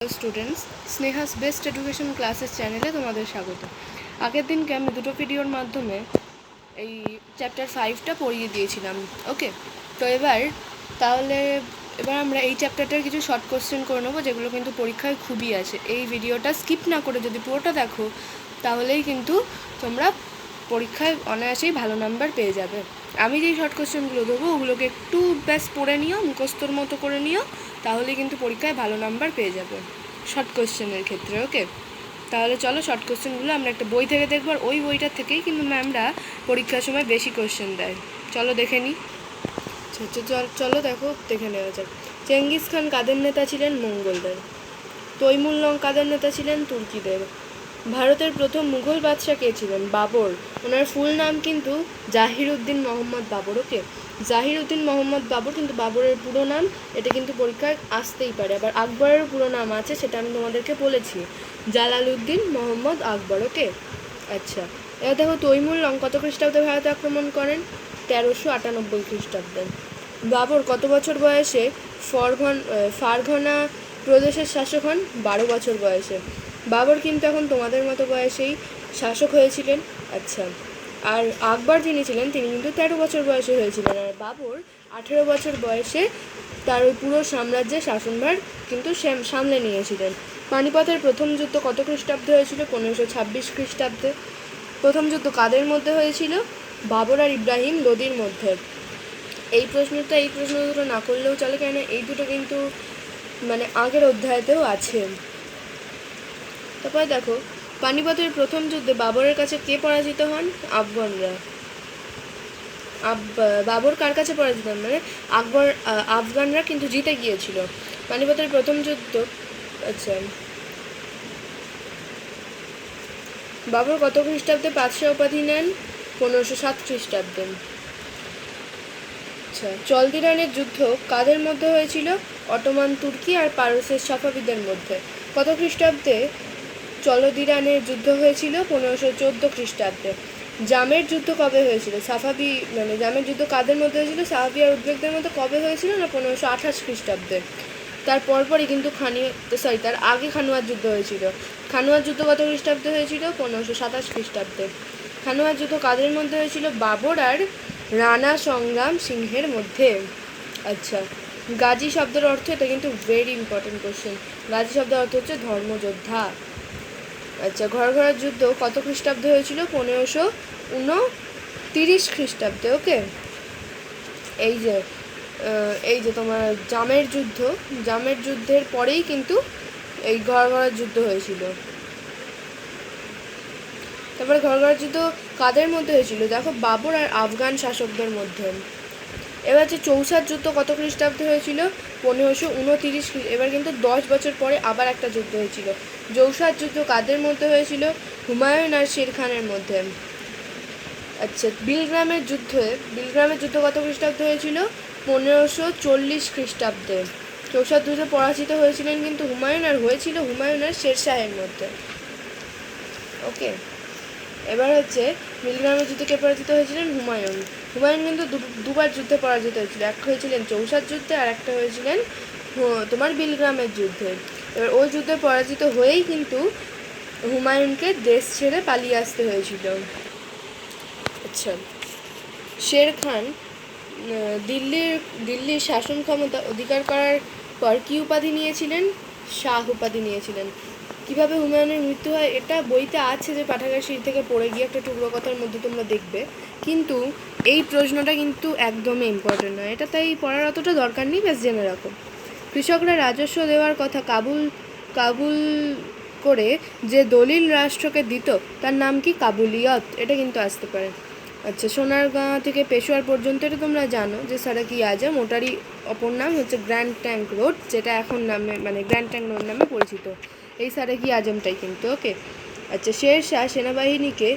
Hello students, Sneha's best education classes চ্যানেলে তোমাদের স্বাগত। আগের দিনকে আমি দুটো ভিডিওর মাধ্যমে এই চ্যাপ্টার 5টা পড়িয়ে দিয়েছিলাম। ওকে, তো এবার আমরা এই চ্যাপ্টারটার কিছু শর্ট কোশ্চেন করে নেবো, যেগুলো কিন্তু পরীক্ষায় খুবই আসে। এই ভিডিওটা স্কিপ না করে যদি পুরোটা দেখো, তাহলেই কিন্তু তোমরা পরীক্ষায় অনায়াসেই ভালো নাম্বার পেয়ে যাবে। আমি যেই শর্ট কোশ্চেনগুলো দেবো ওগুলোকে একটু ব্যাস পড়ে নিও, মুখস্থর মতো করে নিও, তাহলে কিন্তু পরীক্ষায় ভালো নাম্বার পেয়ে যাবে শর্ট কোশ্চেনের ক্ষেত্রে। ওকে, তাহলে চলো শর্ট কোশ্চেনগুলো আমরা একটা বই থেকে দেখবো, আর ওই বইটার থেকেই কিন্তু ম্যামরা পরীক্ষার সময় বেশি কোশ্চেন দেয়। চলো দেখে নিই। চলো দেখে নেওয়া যাক। চেঙ্গিস খান কাদের নেতা ছিলেন? মঙ্গলদের। তৈমুর লং কাদের নেতা ছিলেন? তুর্কিদের। ভারতের প্রথম মুঘল বাদশাহ কে ছিলেন? বাবর। ওনার ফুল নাম কিন্তু জাহিরউদ্দিন মোহাম্মদ বাবর। ওকে, জাহিরউদ্দিন মোহাম্মদ বাবর কিন্তু বাবরের পুরো নাম, এটা কিন্তু পরীক্ষায় আসতেই পারে। আবার আকবরের পুরো নাম আছে, সেটা আমি তোমাদেরকে বলেছি, জালালউদ্দিন মোহাম্মদ আকবর। ওকে, আচ্ছা, এবার দেখো তৈমুর লং কত খ্রিস্টাব্দে ভারতে আক্রমণ করেন? 1398 খ্রিস্টাব্দে। বাবর কত বছর বয়সে ফারঘনা প্রদেশের শাসক হন? 12 বছর বয়সে। বাবর কিন্তু এখন তোমাদের মতো বয়সেই শাসক হয়েছিলেন। আচ্ছা, আর আকবর যিনি ছিলেন তিনি কিন্তু 13 বছর বয়সে হয়েছিলেন, আর বাবর 18 বছর বয়সে তার ওই পুরো সাম্রাজ্যের শাসনভার কিন্তু সামলে নিয়েছিলেন। পানিপথের প্রথম যুদ্ধ কত খ্রিস্টাব্দে হয়েছিল? 1526 খ্রিস্টাব্দে। প্রথম যুদ্ধ কাদের মধ্যে হয়েছিল? বাবর আর ইব্রাহিম লোদির মধ্যে। এই প্রশ্ন দুটো না করলেও চলে, কেন এই দুটো কিন্তু মানে আগের অধ্যায়তেও আছে। তারপরে দেখো, পানিপথের প্রথম যুদ্ধে বাবরের কাছে কে পরাজিত হন? আফগানরা। বাবর কার কাছে পরাজিত হন? মানে আফগানরা কিন্তু জিতে গিয়েছিল পানিপথের প্রথম যুদ্ধ। আচ্ছা, বাবর কত খ্রিস্টাব্দে বাদশাহ উপাধি নেন? 1507 খ্রিস্টাব্দে। আচ্ছা, চলদিরানের যুদ্ধ কাদের মধ্যে হয়েছিল? অটোমান তুর্কি আর পারস্যের সাফাভিদের মধ্যে। কত খ্রিস্টাব্দে চলদিরানের যুদ্ধ হয়েছিল? 1514 খ্রিস্টাব্দে। জামের যুদ্ধ কবে হয়েছিল? জামের যুদ্ধ কাদের মধ্যে হয়েছিল? সাহাবি আর উজবেকদের মধ্যে কবে হয়েছিল? না 1528 খ্রিস্টাব্দে। তার পরপরই কিন্তু তার আগে খানুয়ার যুদ্ধ হয়েছিল। খানুয়ার যুদ্ধ কত খ্রিস্টাব্দে হয়েছিল? 1527 খ্রিস্টাব্দে। খানুয়ার যুদ্ধ কাদের মধ্যে হয়েছিল? বাবর আর রানা সংগ্রাম সিংহের মধ্যে। আচ্ছা, গাজী শব্দের অর্থ, এটা কিন্তু ভেরি ইম্পর্টেন্ট কোশ্চেন। গাজী শব্দের অর্থ হচ্ছে ধর্মযোদ্ধা। আচ্ছা, ঘরঘরার যুদ্ধ কত খ্রিস্টাব্দে হয়েছিল? 1529 খ্রিস্টাব্দে। ওকে, এই যে তোমার জামের যুদ্ধের পরেই কিন্তু এই ঘরঘরার যুদ্ধ হয়েছিল। তারপরে ঘরঘরার যুদ্ধ কাদের মধ্যে হয়েছিল? দেখো, বাবর আর আফগান শাসকদের মধ্যে। এবার হচ্ছে চৌসার যুদ্ধ কত খ্রিস্টাব্দে হয়েছিল? 1529। এবার কিন্তু 10 বছর পরে আবার একটা যুদ্ধ হয়েছিল। চৌসার যুদ্ধ কাদের মধ্যে হয়েছিল? হুমায়ুন আর শের খানের মধ্যে। আচ্ছা, বিলগ্রামের যুদ্ধ কত খ্রিস্টাব্দে হয়েছিল? 1540 খ্রিস্টাব্দে। চৌসার যুদ্ধে পরাজিত হয়েছিলেন কিন্তু হুমায়ুন, আর হয়েছিল হুমায়ুন আর শেরশাহের মধ্যে। ওকে, এবার হচ্ছে বিলগ্রামের যুদ্ধে কে পরাজিত হয়েছিলেন? হুমায়ুন কিন্তু দুবার যুদ্ধে পরাজিত হয়েছিল। এক হয়েছিলেন চৌসার যুদ্ধে, আর একটা হয়েছিলেন তোমার বিলগ্রামের যুদ্ধে। এবার ওই যুদ্ধে পরাজিত হয়েই কিন্তু হুমায়ুনকে দেশ ছেড়ে পালিয়ে আসতে হয়েছিল। আচ্ছা, শের খান দিল্লির শাসন ক্ষমতা অধিকার করার পর কী উপাধি নিয়েছিলেন? শাহ উপাধি নিয়েছিলেন। কিভাবে হুমায়ুনের মৃত্যু হয় এটা বইতে আছে, যে পাঠাগার সিঁড়ি থেকে পড়ে গিয়ে একটা টুকরো কথার মধ্যে তোমরা দেখবে, কিন্তু এই প্রশ্নটা কিন্তু একদমই ইম্পর্টেন্ট নয়, এটা তাই পড়ার অতটা দরকার নেই, ব্যাস জেনে রাখো। কৃষকরা রাজস্ব দেওয়ার কথা কাবুল করে যে দলিল রাষ্ট্রকে দিত তার নাম কি? কাবুলিয়ত। এটা কিন্তু আসতে পারে। আচ্ছা, সোনারগাঁ থেকে পেশোয়ার পর্যন্ত এটা তোমরা জানো যে সারাকি-ই-আজম, ওটারই অপর নাম হচ্ছে গ্র্যান্ড ট্যাঙ্ক রোড, যেটা এখন গ্র্যান্ড ট্যাঙ্ক রোড নামে পরিচিত। এই সারাকি-ই-আজমটাই কিন্তু। ওকে, আচ্ছা, শের শাহ সেনাবাহিনীকে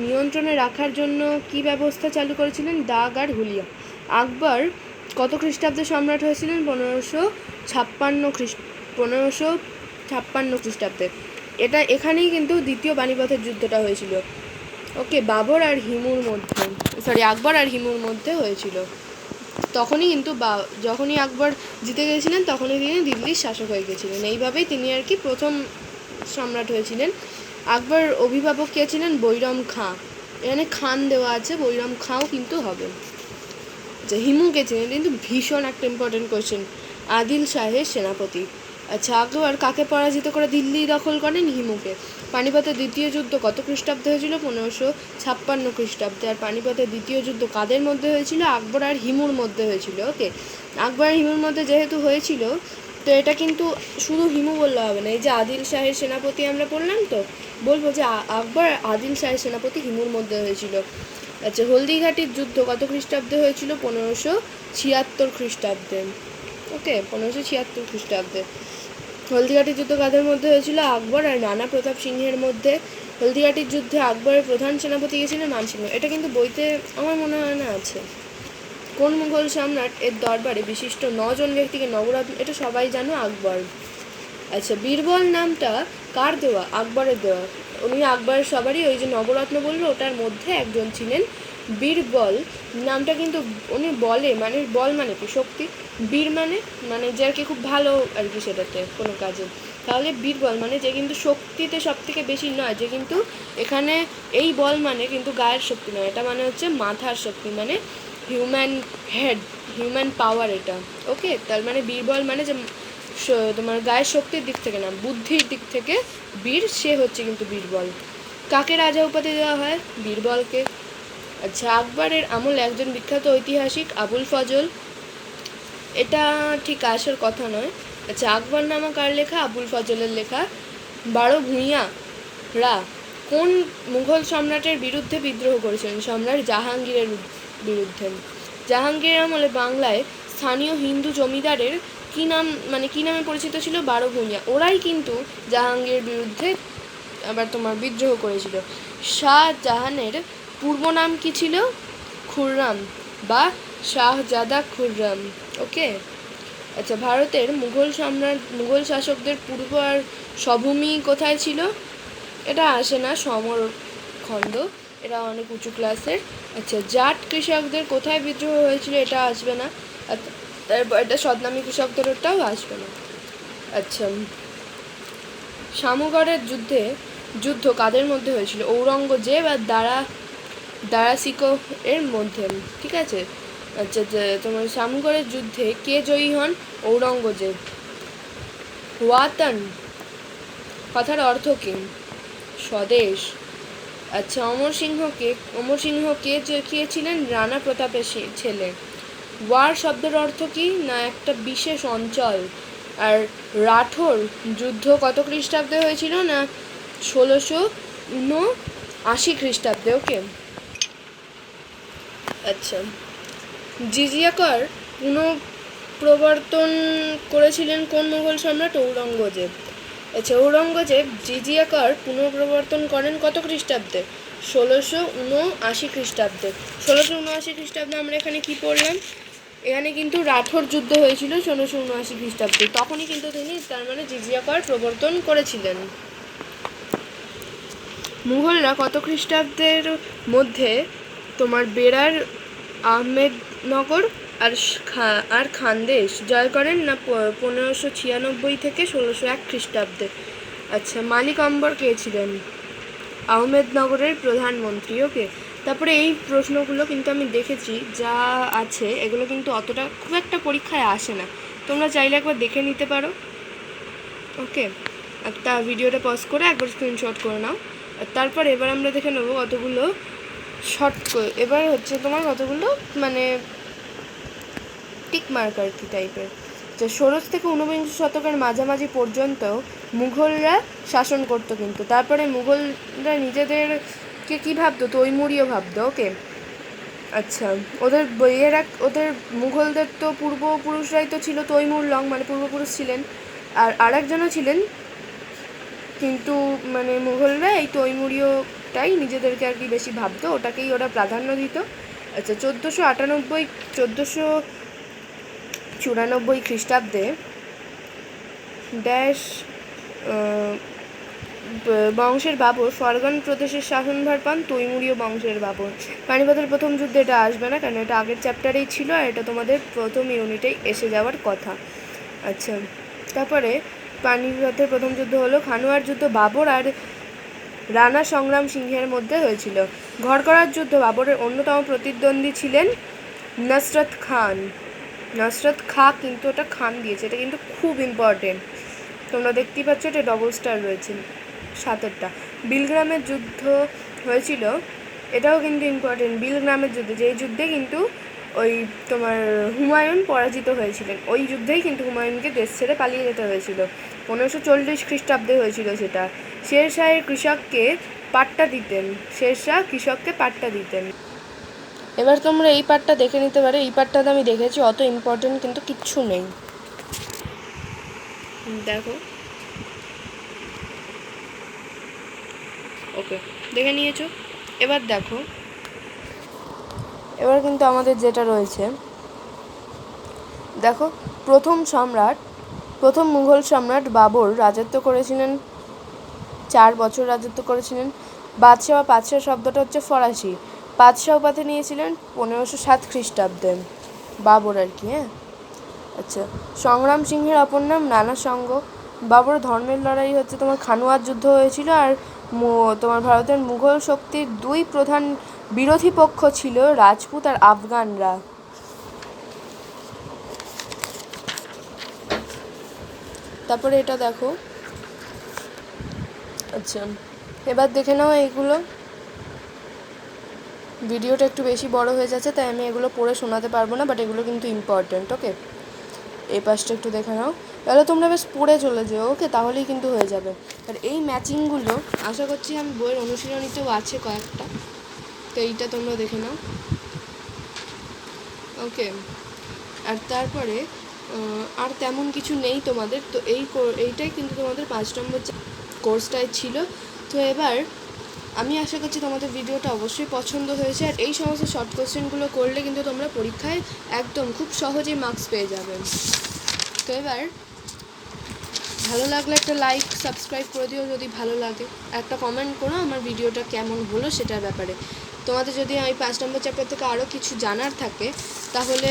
নিয়ন্ত্রণে রাখার জন্য কি ব্যবস্থা চালু করেছিলেন? দাগ আর হুলিয়া। আকবর কত খ্রিস্টাব্দে সম্রাট হয়েছিলেন? 1556 খ্রিস্টাব্দে। এখানেই কিন্তু দ্বিতীয় পানিপথের যুদ্ধটা হয়েছিল। ওকে, আকবর আর হিমুর মধ্যে হয়েছিল। তখনই কিন্তু যখনই আকবর জিতে গেছিলেন তখনই তিনি দিল্লির শাসক হয়ে গেছিলেন। এইভাবেই তিনি আর কি প্রথম সম্রাট হয়েছিলেন। আকবর অভিভাবক কে ছিলেন? বৈরম খাঁ। এখানে খান দেওয়া আছে, বৈরম খাঁও কিন্তু হবে। আচ্ছা, হিমু কে ছিলেন? কিন্তু ভীষণ একটা ইম্পর্টেন্ট কোয়েশ্চেন। আদিল শাহের সেনাপতি। আচ্ছা, আকবর কাকে পরাজিত করে দিল্লি দখল করেন? হিমুকে। পানিপথের দ্বিতীয় যুদ্ধ কত খ্রিস্টাব্দে হয়েছিল? 1556 খ্রিস্টাব্দে। আর পানিপথের দ্বিতীয় যুদ্ধ কাদের মধ্যে হয়েছিল? আকবর আর হিমুর মধ্যে হয়েছিল। ওকে, আকবর আর হিমুর মধ্যে যেহেতু হয়েছিল, তো এটা কিন্তু শুধু হিমু বললে হবে না। এই যে আদিল শাহের সেনাপতি আমরা পড়লাম, তো বলবো যে আকবর আদিল শাহের সেনাপতি হিমুর মধ্যে হয়েছিল। আচ্ছা, হলদিঘাটির যুদ্ধ কত খ্রিস্টাব্দে হয়েছিল? 1576 খ্রিস্টাব্দে। ওকে, 1576 খ্রিস্টাব্দে। হলদিঘাটির যুদ্ধ কাদের মধ্যে হয়েছিল? আকবর আর রানা প্রতাপ সিংহের মধ্যে। হলদিঘাটির যুদ্ধে আকবরের প্রধান সেনাপতি গেছিলেন মানসিংহ। এটা কিন্তু বইতে আমার মনে হয় না আছে। কোন মুঘল সম্রাট এর দরবারে বিশিষ্ট 9 ব্যক্তিকে নবরত্ন? এটা সবাই জানো, আকবর। আচ্ছা, বীরবল নামটা কার দেওয়া? আকবরের দেওয়া। উনি আকবরের সবারই ওই যে নবরত্ন বললো ওটার মধ্যে একজন ছিলেন বীরবল নামটা। কিন্তু উনি বলে মানে বল মানে কি? শক্তি। বীর মানে মানে যে আর কি খুব ভালো আর কি সেটাতে কোনো কাজে। তাহলে বীরবল মানে যে কিন্তু শক্তিতে সব থেকে বেশি নয়, যে কিন্তু এখানে এই বল মানে কিন্তু গায়ের শক্তি নয়, এটা মানে হচ্ছে মাথার শক্তি, মানে হিউম্যান হেড, হিউম্যান পাওয়ার এটা। ওকে, তার মানে বীরবল মানে যে তোমার গায়ের শক্তির দিক থেকে না, বুদ্ধির দিক থেকে বীর, সে হচ্ছে কিন্তু বীরবল। কাকে রাজা উপাধি দেওয়া হয়? বীরবলকে। আচ্ছা, আকবরের আমলে একজন বিখ্যাত ঐতিহাসিক আবুল ফজল। এটা ঠিক আসার কথা নয়। আচ্ছা, আকবরনামা কার লেখা? আবুল ফজলের লেখা। 12 ভূঁইয়ারা কোন মুঘল সম্রাটের বিরুদ্ধে বিদ্রোহ করেছিলেন? সম্রাট জাহাঙ্গীরের বিরুদ্ধে। জাহাঙ্গীরের আমলে বাংলায় স্থানীয় হিন্দু জমিদারের কী নাম, মানে কী নামে পরিচিত ছিল? 12 ভূঁইয়া। ওরাই কিন্তু জাহাঙ্গীরের বিরুদ্ধে আবার তোমার বিদ্রোহ করেছিল। শাহজাহানের পূর্ব নাম কি ছিল? খুররাম বা শাহজাদা খুররাম। ওকে। আচ্ছা, ভারতের মুঘল শাসকদের পূর্ব আর স্বভূমি কোথায় ছিল? এটা আসে না, সমরখণ্ড, এটা অনেক উঁচু ক্লাসের। আচ্ছা, জাট কৃষকদের কোথায় বিদ্রোহ হয়েছিল? এটা আসবে না। তারপর এটা সদনামী কৃষকদেরটাও আসবে না। আচ্ছা, শামুগড়ের যুদ্ধ কাদের মধ্যে হয়েছিল? ঔরঙ্গজেব আর দারাসিকো এর মধ্যে। ঠিক আছে। আচ্ছা, তোমার শামুগড়ের যুদ্ধে কে জয়ী হন? ঔরঙ্গজেব। ওয়াতান কথার অর্থ কী? স্বদেশ। আচ্ছা, অমর সিংহ কে ছিলেন? রানা প্রতাপের ছেলে। ওয়ার শব্দের অর্থ কী? না একটা বিশেষ অঞ্চল। আর রাঠোর যুদ্ধ কত খ্রিস্টাব্দে হয়েছিল? না 1679 খ্রিস্টাব্দে। ওকে। আচ্ছা, জিজিয়া কর পুনঃপ্রবর্তন করেছিলেন কোন মুঘল সম্রাট? ঔরঙ্গজেব। আচ্ছা, ঔরঙ্গজেব জিজিয়া কর পুনঃপ্রবর্তন করেন কত খ্রিস্টাব্দে? 1679 খ্রিস্টাব্দে। 1679 খ্রিস্টাব্দে আমরা এখানে কি পড়লাম? এখানে কিন্তু রাঠোর যুদ্ধ হয়েছিল 1679 খ্রিস্টাব্দে। তখনই কিন্তু তিনি তার মানে জিজিয়া কর প্রবর্তন করেছিলেন। মুঘলরা কত খ্রিস্টাব্দের মধ্যে তোমার বেরার, আহমেদনগর আর খানদেশ জয় করেন? না 1596 থেকে 1601 খ্রিস্টাব্দে। আচ্ছা, মালিক অম্বর কে ছিলেন? আহমেদনগরের প্রধানমন্ত্রী। ওকে। তারপরে এই প্রশ্নগুলো কিন্তু আমি দেখেছি যা আছে, এগুলো কিন্তু অতটা খুব একটা পরীক্ষায় আসে না, তোমরা চাইলে একবার দেখে নিতে পারো। ওকে, একটা ভিডিওটা পজ করে একবার স্ক্রিনশট করে নাও। তারপর এবার আমরা দেখে নেবো কতগুলো এবার হচ্ছে তোমার কতগুলো মানে টিক মার্ক আর কি টাইপের। যে 16 থেকে 19 শতকের মাঝামাঝি পর্যন্ত মুঘলরা শাসন করতো কিন্তু। তারপরে মুঘলরা নিজেদেরকে কী ভাবতো? তৈমুরীয় ভাবতো। ওকে। আচ্ছা, ওদের মুঘলদের তো পূর্বপুরুষরাই তো ছিল তৈমুর লং, মানে পূর্বপুরুষ ছিলেন। আর আরেকজনও ছিলেন, কিন্তু মানে মুঘলরা এই তৈমুরীয়টাই নিজেদেরকে আর কি বেশি ভাবতো, ওটাকেই ওরা প্রাধান্য দিত। আচ্ছা, 1494 খ্রিস্টাব্দে বংশের বাবর ফরগন প্রদেশের শাসনভার পান তৈমুরীয় বংশের বাবর। পানিপথের প্রথম যুদ্ধে এটা আসবে না, কারণ এটা আগের চ্যাপ্টারেই ছিল আর এটা তোমাদের প্রথম ইউনিটেই এসে যাওয়ার কথা। আচ্ছা, তারপরে পানিপথের প্রথম যুদ্ধ হলো খানুয়ার যুদ্ধ বাবর আর রানা সংগ্রাম সিংহের মধ্যে হয়েছিল। ঘরকরার যুদ্ধ বাবরের অন্যতম প্রতিদ্বন্দ্বী ছিলেন নসরত খান। নসরত খাঁ, কিন্তু ওটা খান দিয়েছে, এটা কিন্তু খুব ইম্পর্টেন্ট। তোমরা দেখতেই পাচ্ছ এটা ডবল স্টার রয়েছে 7-এরটা। বিলগ্রামের যুদ্ধ হয়েছিল, এটাও কিন্তু ইম্পর্টেন্ট। বিলগ্রামের যুদ্ধে, যেই যুদ্ধে কিন্তু ওই তোমার হুমায়ুন পরাজিত হয়েছিলেন, ওই যুদ্ধেই কিন্তু হুমায়ুনকে দেশ ছেড়ে পালিয়ে যেতে হয়েছিল। 1540 খ্রিস্টাব্দে হয়েছিল সেটা। শেরশাহের কৃষককে পাট্টা দিতেন, শেরশাহ কৃষককে পাট্টা দিতেন। এবার তোমরা এই পার্টটা দেখে নিতে পারো, এই পার্টটাতে আমি দেখেছি অত ইম্পর্টেন্ট কিন্তু কিচ্ছু নেই। দেখো, ওকে, দেখে নিয়েছো। এবার দেখো, এবার কিন্তু আমাদের যেটা রয়েছে, দেখো, প্রথম মুঘল সম্রাট বাবর রাজত্ব করেছিলেন 4 বছর রাজত্ব করেছিলেন। বাদশাহ বা পাতশাহ শব্দটা হচ্ছে ফরাসি। পাতশাহ উপাধি নিয়েছিলেন 1507 খ্রিস্টাব্দে, বাবর আর কি। হ্যাঁ, আচ্ছা, সংগ্রাম সিংহের অপর নাম নানা সঙ্গ। বাবর ধর্মের লড়াই হচ্ছে তোমার খানুয়ার যুদ্ধ হয়েছিল, আর তোমার ভারতের মুঘল শক্তির 2 প্রধান বিরোধী পক্ষ ছিল রাজপুত আর আফগানরা। তারপরে এটা দেখো, আচ্ছা, এবার দেখে নাও এইগুলো। ভিডিওটা একটু বেশি বড় হয়ে যাচ্ছে, তাই আমি এগুলো পড়ে শোনাতে পারবো না, বাট এগুলো কিন্তু ইম্পর্টেন্ট। ওকে, এই পাশটা একটু দেখে নাও, তাহলে তোমরা বেশ পড়ে চলে যেও। ওকে, তাহলেই কিন্তু হয়ে যাবে। আর এই ম্যাচিংগুলো আশা করছি আমি বইয়ের অনুশীলনীতেও আছে কয়েকটা, তো এইটা তোমরা দেখে নাও। ওকে, আর তারপরে আর তেমন কিছু নেই তোমাদের, তো এইটাই কিন্তু তোমাদের 5 নম্বর কোর্সটাই ছিল। তো এবার আমি আশা করছি তোমাদের ভিডিওটা অবশ্যই পছন্দ হয়েছে, আর এই সমস্ত শর্ট কোশ্চেনগুলো করলে কিন্তু তোমরা পরীক্ষায় একদম খুব সহজেই মার্কস পেয়ে যাবে। তো এবার ভালো লাগলে একটা লাইক, সাবস্ক্রাইব করে দিও যদি ভালো লাগে, একটা কমেন্ট করো আমার ভিডিওটা কেমন হলো সেটার ব্যাপারে। তোমাদের যদি এই 5 নম্বর চ্যাপ্টার থেকে আরও কিছু জানার থাকে তাহলে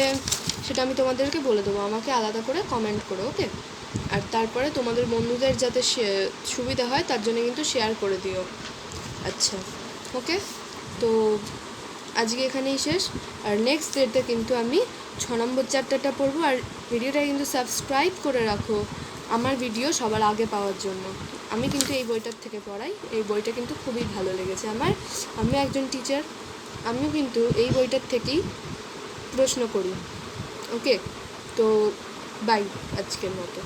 সেটা আমি তোমাদেরকে বলে দেবো, আমাকে আলাদা করে কমেন্ট করো। ওকে, আর তারপরে তোমাদের বন্ধুদের যাতে সুবিধা হয় তার জন্য কিন্তু শেয়ার করে দিও। আচ্ছা, ওকে, তো আজকে এখানেই শেষ, আর নেক্সট ডেতে কিন্তু আমি 6 নম্বর চ্যাপ্টারটা পড়বো। আর ভিডিওটা কিন্তু সাবস্ক্রাইব করে রাখো আমার ভিডিও সবার আগে পাওয়ার জন্য। আমি কিন্তু এই বইটার থেকে পড়াই, এই বইটা কিন্তু খুবই ভালো লেগেছে আমার। আমি একজন টিচার, আমিও কিন্তু এই বইটার থেকেই প্রশ্ন করি। ওকে, তো বাই আজকের মতো।